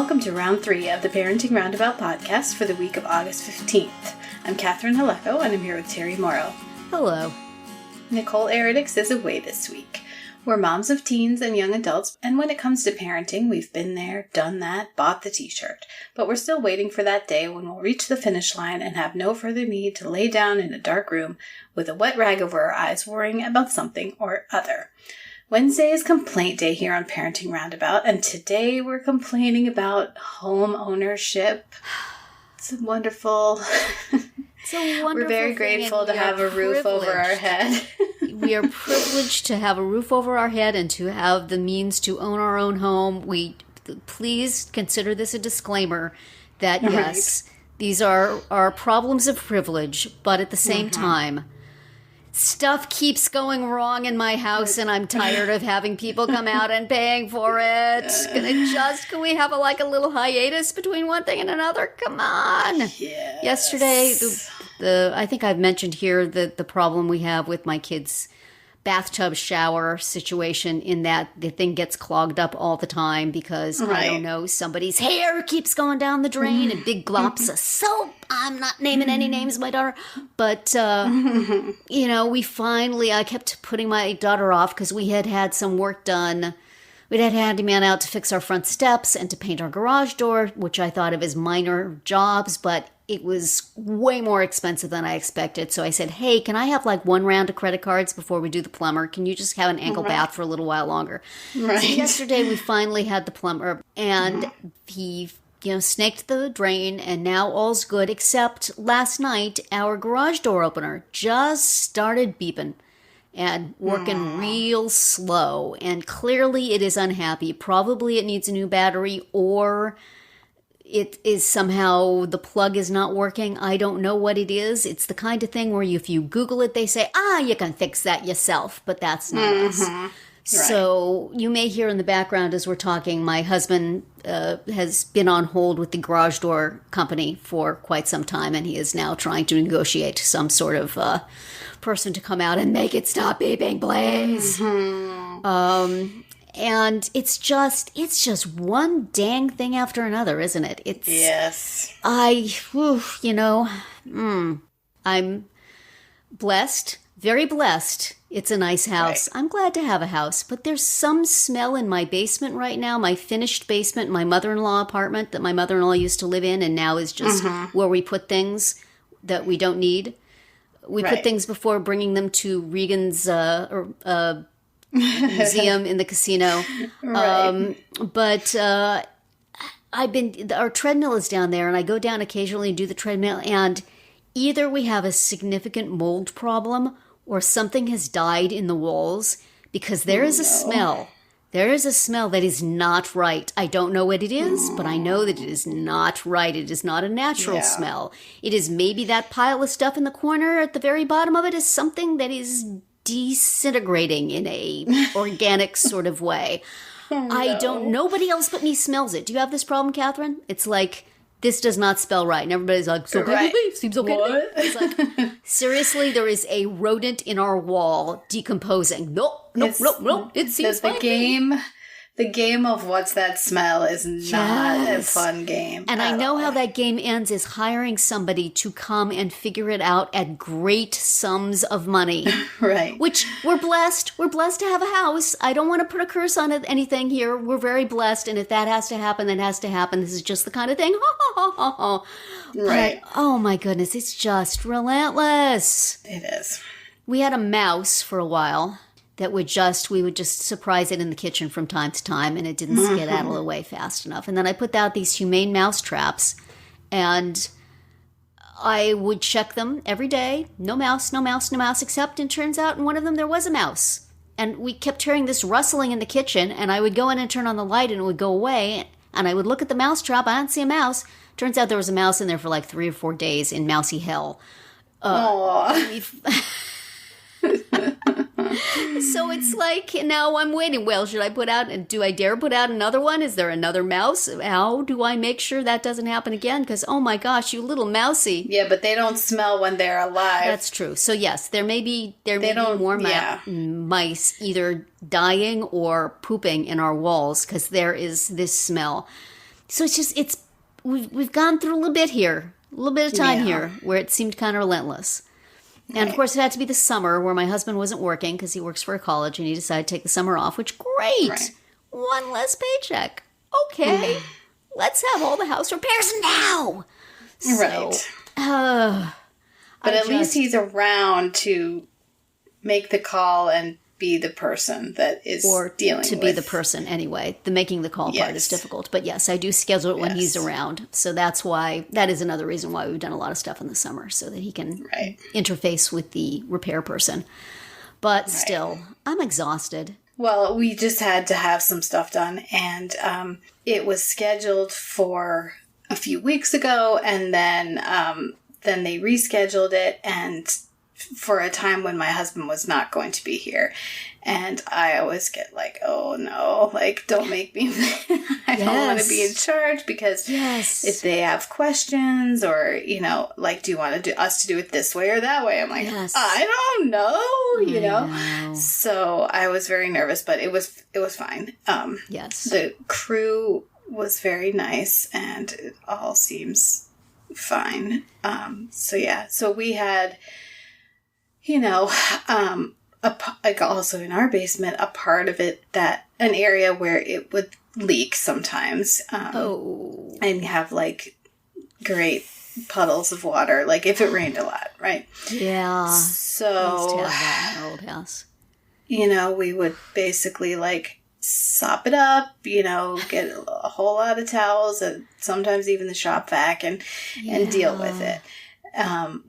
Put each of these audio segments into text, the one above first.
welcome to round 3 of the Parenting Roundabout podcast for the week of August 15th. I'm Catherine Haleko, and I'm here with Terry Morrow. Hello. Nicole Eridix is away this week. We're moms of teens and young adults, and when it comes to parenting, we've been there, done that, bought the t-shirt. But we're still waiting for that day when we'll reach the finish line and have no further need to lay down in a dark room with a wet rag over our eyes worrying about something or other. Wednesday is complaint day here on Parenting Roundabout, and today we're complaining about home ownership. It's wonderful. It's a wonderful We're very grateful to have a roof over our head. We are privileged to have a roof over our head and to have the means to own our own home. Please consider this a disclaimer that yes, these are problems of privilege, but at the same time, stuff keeps going wrong in my house, and I'm tired of having people come out and paying for it. Can we have a little hiatus between one thing and another? Come on. Yes. Yesterday, I think I've mentioned here the problem we have with my kids' bathtub shower situation, in that the thing gets clogged up all the time because, I don't know, somebody's hair keeps going down the drain and big glops of soap. I'm not naming any names, my daughter. But, I kept putting my daughter off because we had some work done. We'd had a handyman out to fix our front steps and to paint our garage door, which I thought of as minor jobs, but it was way more expensive than I expected. So I said, hey, can I have one round of credit cards before we do the plumber? Can you just have an ankle bath for a little while longer? Right. So yesterday we finally had the plumber, and he snaked the drain, and now all's good, except last night our garage door opener just started beeping and working real slow, and clearly it is unhappy. Probably it needs a new battery, or it is somehow the plug is not working. I don't know what it is. It's the kind of thing where if you Google it, they say, you can fix that yourself, but that's not us. Right. So you may hear in the background as we're talking, my husband has been on hold with the garage door company for quite some time, and he is now trying to negotiate some sort of person to come out and make it stop beeping, please. And it's just one dang thing after another, isn't it? Yes. I'm blessed, very blessed. It's a nice house. Right. I'm glad to have a house, but there's some smell in my basement right now, my finished basement, my mother-in-law apartment that my mother-in-law used to live in and now is just where we put things that we don't need. We put things before bringing them to Regan's museum in the casino. But our treadmill is down there, and I go down occasionally and do the treadmill, and either we have a significant mold problem or something has died in the walls, because there is a smell. There is a smell that is not right. I don't know what it is, but I know that it is not right. It is not a natural smell. It is maybe that pile of stuff in the corner at the very bottom of it is something that is disintegrating in a organic sort of way. Nobody else but me smells it. Do you have this problem, Catherine? It's like, this does not smell right. And everybody's like, so okay to me? Seems okay to me. It's like, seriously, there is a rodent in our wall decomposing. Nope. It seems fine. The game of what's that smell is not a fun game. And I know how that game ends is hiring somebody to come and figure it out at great sums of money. Right. Which we're blessed. We're blessed to have a house. I don't want to put a curse on anything here. We're very blessed. And if that has to happen, then it has to happen. This is just the kind of thing. Right. But, oh my goodness, it's just relentless. It is. We had a mouse for a while that we would just surprise it in the kitchen from time to time, and it didn't skedaddle away fast enough. And then I put out these humane mouse traps, and I would check them every day. No mouse, except it turns out in one of them there was a mouse. And we kept hearing this rustling in the kitchen, and I would go in and turn on the light, and it would go away, and I would look at the mouse trap. I didn't see a mouse. Turns out there was a mouse in there for 3 or 4 days in mousy hell. So it's like, now I'm waiting. Well, do I dare put out another one? Is there another mouse? How do I make sure that doesn't happen again? Because, oh my gosh, you little mousy. Yeah, but they don't smell when they're alive. That's true. So yes, there may be more mice either dying or pooping in our walls because there is this smell. So we've gone through a little bit here, a little bit of time here where it seemed kind of relentless. And of course, it had to be the summer where my husband wasn't working because he works for a college and he decided to take the summer off, which great. Right. One less paycheck. Okay. Let's have all the house repairs now. Right. But at least he's around to make the call and be the person that is dealing with. Or to be the person anyway. The making the call part is difficult. But yes, I do schedule it when he's around. So that is another reason why we've done a lot of stuff in the summer, so that he can interface with the repair person. But still, I'm exhausted. Well, we just had to have some stuff done, and it was scheduled for a few weeks ago, and then they rescheduled it, and for a time when my husband was not going to be here. And I always get like, oh no, like, don't make me, I don't want to be in charge, because if they have questions or, you know, like, do you want us to do it this way or that way? I'm like, I don't know, you know? So I was very nervous, but it was fine. The crew was very nice and it all seems fine. So we had, you know, like also in our basement, a part of it an area where it would leak sometimes. And have like great puddles of water, like if it rained a lot, right? Yeah. So, we used to have that in our old house. You know, we would basically like sop it up, you know, get a whole lot of towels and sometimes even the shop vac and deal with it.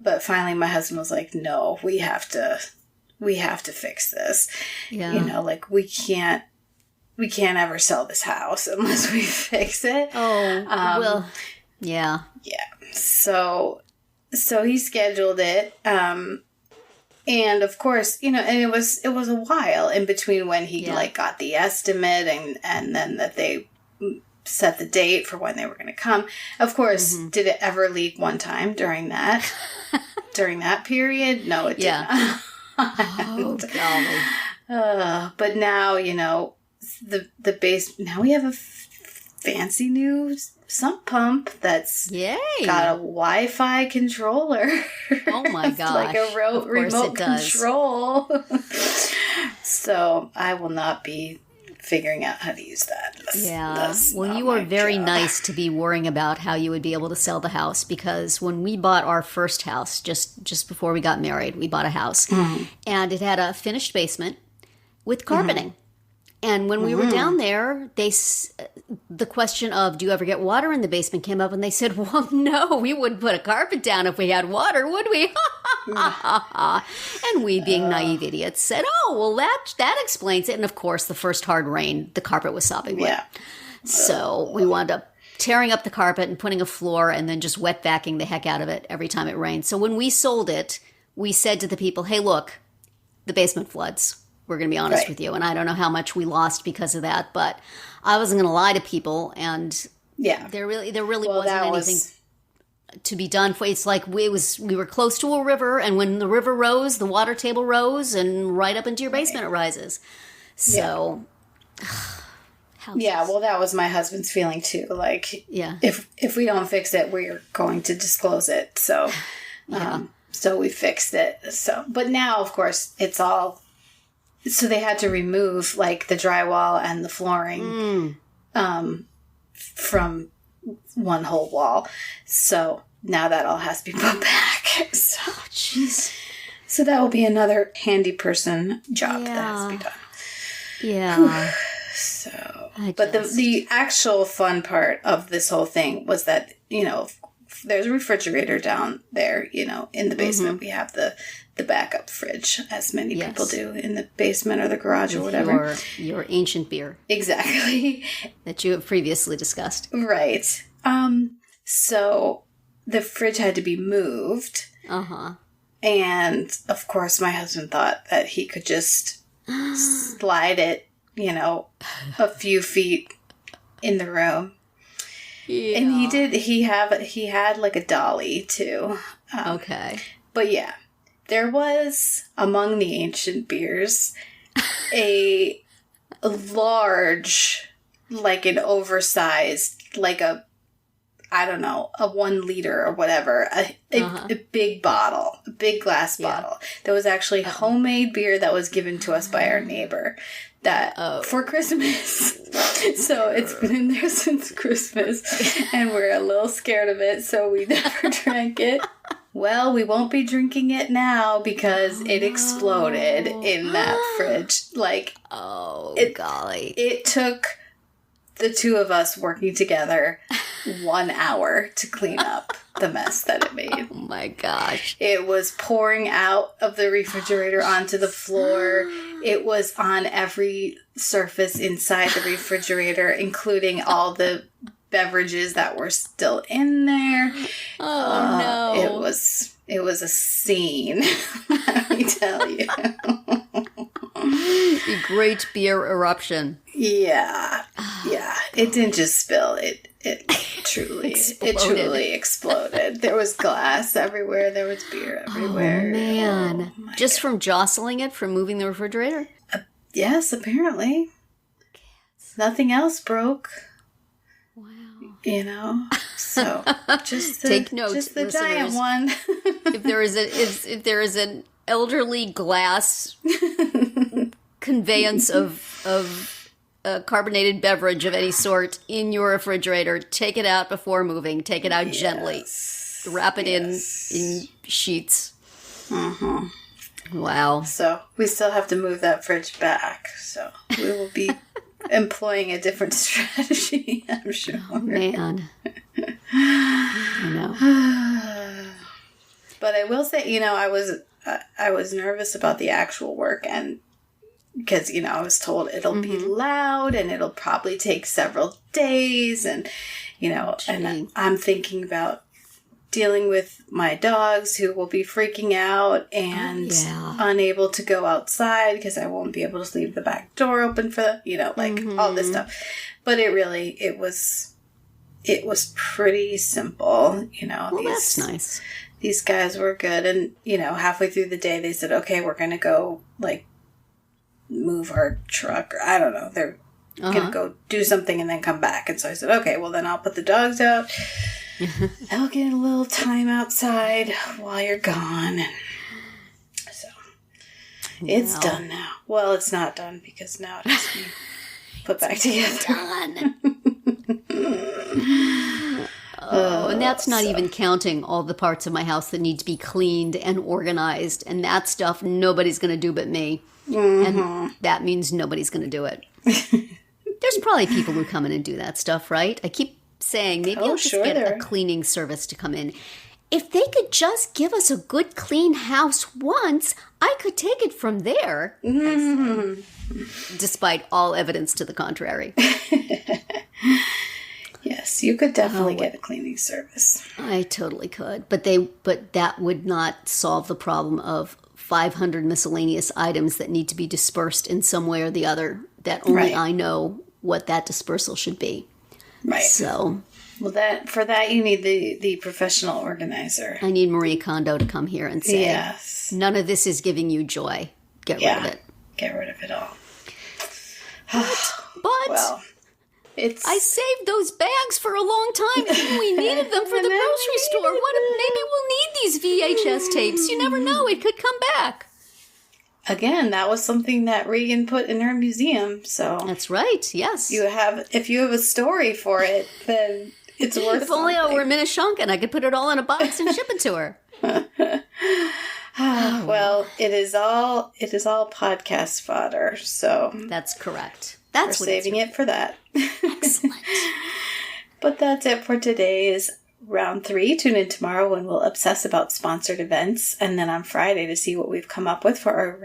But finally my husband was like, no, we have to fix this. Yeah. You know, like we can't ever sell this house unless we fix it. Yeah. Yeah. So he scheduled it. And of course, you know, and it was a while in between when he like got the estimate and then that they set the date for when they were going to come. Of course, did it ever leak one time during that period? No, it didn't. Oh, golly. But now, you know, the base, now we have a fancy new sump pump that's got a Wi-Fi controller. Oh my gosh. Like a remote control. So I will not be figuring out how to use that. That's well, you are very nice to be worrying about how you would be able to sell the house, because when we bought our first house, just before we got married, we bought a house, and it had a finished basement with carpeting. And when we were down there, the question of, do you ever get water in the basement came up, and they said, well, no, we wouldn't put a carpet down if we had water, would we? And we, being naive idiots, said, oh, well, that explains it. And of course, the first hard rain, the carpet was sopping wet. So we wound up tearing up the carpet and putting a floor and then just wet backing the heck out of it every time it rained. So when we sold it, we said to the people, hey, look, the basement floods. We're going to be honest with you. And I don't know how much we lost because of that, but I wasn't going to lie to people. And there really wasn't anything to be done for. It's like we were close to a river, and when the river rose, the water table rose, and right up into your basement it rises. So, well, that was my husband's feeling too. Like, if we don't fix it, we're going to disclose it. So, so we fixed it. So, but now, of course, it's all. So they had to remove like the drywall and the flooring from one whole wall. So now that all has to be put back. So, jeez. So that will be another handy person job that has to be done. Yeah. So, but the actual fun part of this whole thing was that, you know, there's a refrigerator down there, you know, in the basement. We have the backup fridge, as many people do in the basement or the garage or whatever. Your ancient beer. Exactly. That you have previously discussed. Right. So the fridge had to be moved. And of course my husband thought that he could just slide it, you know, a few feet in the room. Yeah. And he did. He had like a dolly too. But yeah. There was, among the ancient beers, a large, like an oversized like a 1 liter or whatever, a big bottle, a big glass bottle. That was actually homemade beer that was given to us by our neighbor for Christmas. So it's been in there since Christmas, and we're a little scared of it, so we never drank it. Well, we won't be drinking it now because it exploded in that fridge. Like, golly. It took the 2 of us working together 1 hour to clean up the mess that it made. Oh my gosh. It was pouring out of the refrigerator onto the floor. It was on every surface inside the refrigerator, including all the beverages that were still in there. Oh no. It was a scene, let me tell you. A great beer eruption. Yeah. Yeah. It didn't just spill. It truly exploded. There was glass everywhere. There was beer everywhere. Oh, man. Just from jostling it, from moving the refrigerator? Yes, apparently. Nothing else broke. Wow. You know? So, just the, take note, just the listeners. giant one. if there is an elderly glass conveyance of carbonated beverage of any sort in your refrigerator, take it out before moving. Take it out gently. Wrap it in sheets. Mm-hmm. Wow. So we still have to move that fridge back. So we will be employing a different strategy, I'm sure. Oh, man. I know. But I will say, you know, I was nervous about the actual work, and because, you know, I was told it'll be loud and it'll probably take several days, and, you know, and I'm thinking about dealing with my dogs who will be freaking out and unable to go outside because I won't be able to leave the back door open for, you know, like all this stuff. But it was pretty simple, you know. Well, that's nice. These guys were good, and, you know, halfway through the day they said, okay, we're going to go, like, move our truck, or I don't know. They're going to go do something and then come back. And so I said, okay, well, then I'll put the dogs out. I'll get a little time outside while you're gone. So it's done now. Well, it's not done because now it has to be put back together. Done. And that's not even counting all the parts of my house that need to be cleaned and organized. And that stuff nobody's going to do but me. And that means nobody's going to do it. There's probably people who come in and do that stuff, right? I keep saying maybe I'll just get a cleaning service to come in. If they could just give us a good clean house once, I could take it from there. Despite all evidence to the contrary. Yes, you could definitely get a cleaning service. I totally could. But that would not solve the problem of 500 miscellaneous items that need to be dispersed in some way or the other, that only I know what that dispersal should be. Right. So, well, for that you need the professional organizer. I need Marie Kondo to come here and say, none of this is giving you joy. Get rid of it. Get rid of it all. But well, I saved those bags for a long time, and we needed them for the grocery store. Maybe we'll need these VHS tapes. You never know; it could come back. Again, that was something that Regan put in her museum. So that's right. Yes, if you have a story for it, then it's worth. If only I were Minneshanka, I could put it all in a box and ship it to her. Well, it is all podcast fodder. So that's correct. We're saving it for that. Excellent. But that's it for today's round 3. Tune in tomorrow when we'll obsess about sponsored events, and then on Friday to see what we've come up with for our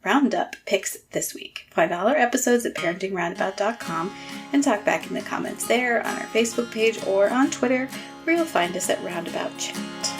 roundup picks this week. Find all our episodes at parentingroundabout.com and talk back in the comments there, on our Facebook page, or on Twitter, where you'll find us at Roundabout Chat.